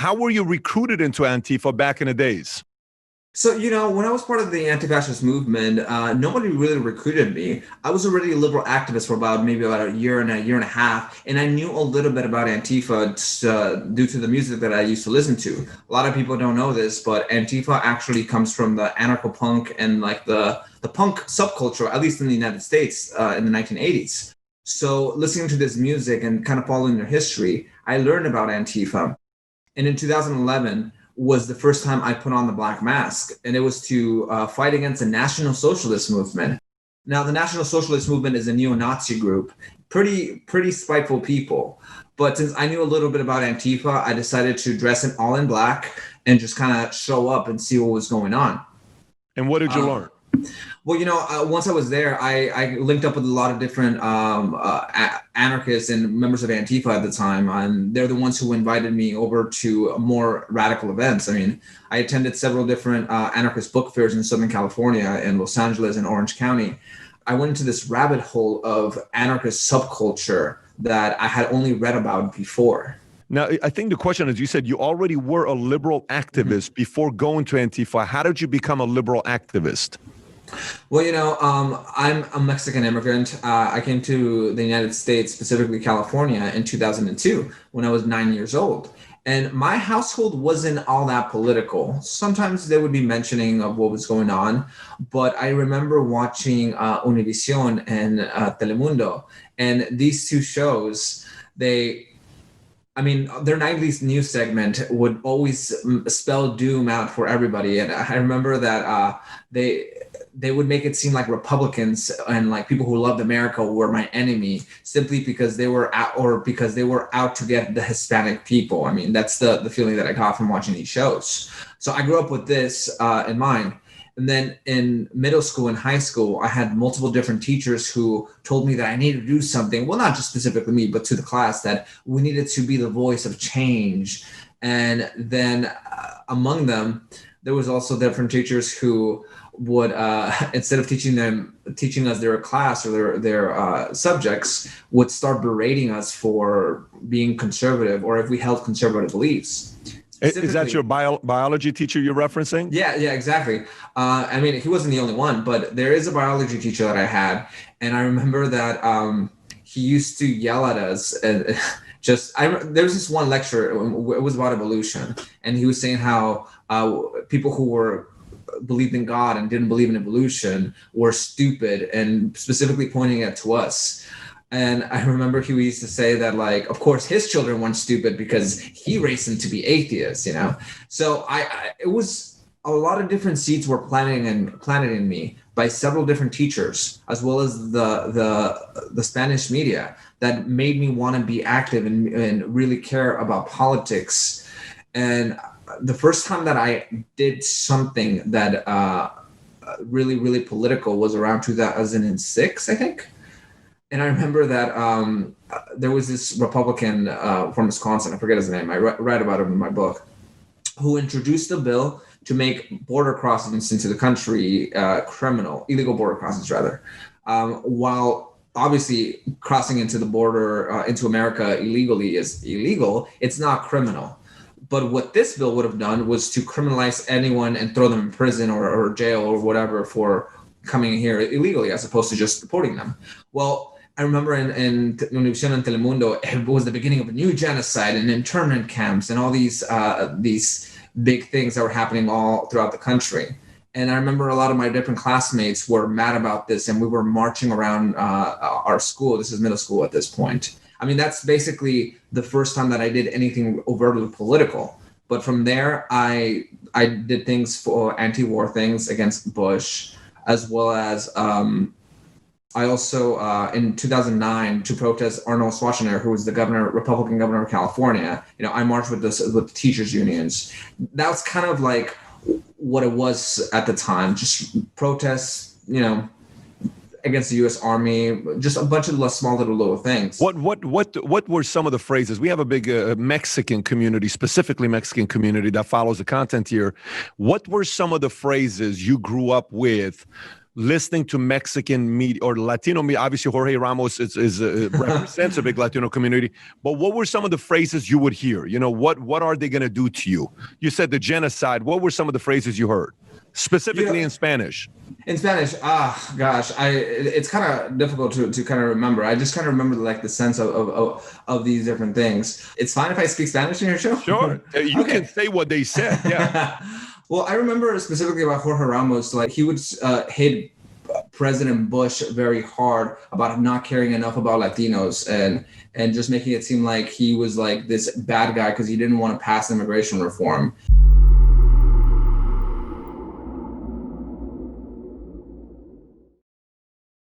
how were you recruited into Antifa back in the days? So, when I was part of the anti-fascist movement, nobody really recruited me. I was already a liberal activist for maybe about a year and a half, and I knew a little bit about Antifa due to the music that I used to listen to. A lot of people don't know this, but Antifa actually comes from the anarcho-punk and like the punk subculture, at least in the United States, in the 1980s. So listening to this music and kind of following their history, I learned about Antifa. And in 2011, was the first time I put on the black mask, and it was to fight against the National Socialist movement. Now, the National Socialist movement is a neo-Nazi group, pretty spiteful people. But since I knew a little bit about Antifa, I decided to dress in all in black and just kind of show up and see what was going on. And what did you learn? Well, once I was there, I linked up with a lot of different anarchists and members of Antifa at the time, and they're the ones who invited me over to more radical events. I mean, I attended several different anarchist book fairs in Southern California, in Los Angeles and Orange County. I went into this rabbit hole of anarchist subculture that I had only read about before. Now, I think the question is, you said you already were a liberal activist before going to Antifa. How did you become a liberal activist? Well, I'm a Mexican immigrant. I came to the United States, specifically California, in 2002 when I was 9 years old. And my household wasn't all that political. Sometimes they would be mentioning of what was going on, but I remember watching Univision and Telemundo, and these two shows, their nightly news segment would always spell doom out for everybody. And I remember that they would make it seem like Republicans and like people who loved America were my enemy simply because they were out to get the Hispanic people. I mean, that's the feeling that I got from watching these shows. So I grew up with this in mind. And then in middle school and high school, I had multiple different teachers who told me that I needed to do something. Well, not just specifically me, but to the class, that we needed to be the voice of change. And then among them, there was also different teachers who would, instead of teaching us their class or their subjects, would start berating us for being conservative or if we held conservative beliefs. Is that your biology teacher you're referencing? Yeah, exactly. He wasn't the only one, but there is a biology teacher that I had, and I remember that he used to yell at us. And there was this one lecture. It was about evolution, and he was saying how people who believed in God and didn't believe in evolution were stupid, and specifically pointing it to us. And I remember he used to say that, like, of course, his children weren't stupid because he raised them to be atheists, So it was a lot of different seeds were planted in me by several different teachers, as well as the Spanish media, that made me want to be active and really care about politics. And the first time that I did something that really, really political was around 2006, I think. And I remember that there was this Republican from Wisconsin, I forget his name, I read about him in my book, who introduced a bill to make border crossings into the country criminal, illegal border crossings rather, while obviously crossing into the border into America illegally is illegal, it's not criminal. But what this bill would have done was to criminalize anyone and throw them in prison or jail or whatever for coming here illegally, as opposed to just deporting them. Well, I remember in Univision and Telemundo, it was the beginning of a new genocide and internment camps and all these big things that were happening all throughout the country. And I remember a lot of my different classmates were mad about this, and we were marching around our school. This is middle school at this point. I mean, that's basically the first time that I did anything overtly political. But from there, I did things for anti-war things against Bush, as well as I also, in 2009, to protest Arnold Schwarzenegger, who was the Republican governor of California, I marched with the teachers' unions. That was kind of like what it was at the time, just protests, against the U.S. Army, just a bunch of small little things. What were some of the phrases? We have a big Mexican community, specifically Mexican community that follows the content here. What were some of the phrases you grew up with listening to Mexican media or Latino media? Obviously, Jorge Ramos represents a big Latino community. But what were some of the phrases you would hear? What are they going to do to you? You said the genocide. What were some of the phrases you heard, specifically in Spanish? In Spanish, gosh, it's kind of difficult to kind of remember. I just kind of remember like the sense of these different things. It's fine if I speak Spanish in your show? Sure. You can say what they said. Yeah. Well, I remember specifically about Jorge Ramos, like he would hit President Bush very hard about not caring enough about Latinos and just making it seem like he was like this bad guy because he didn't want to pass immigration reform.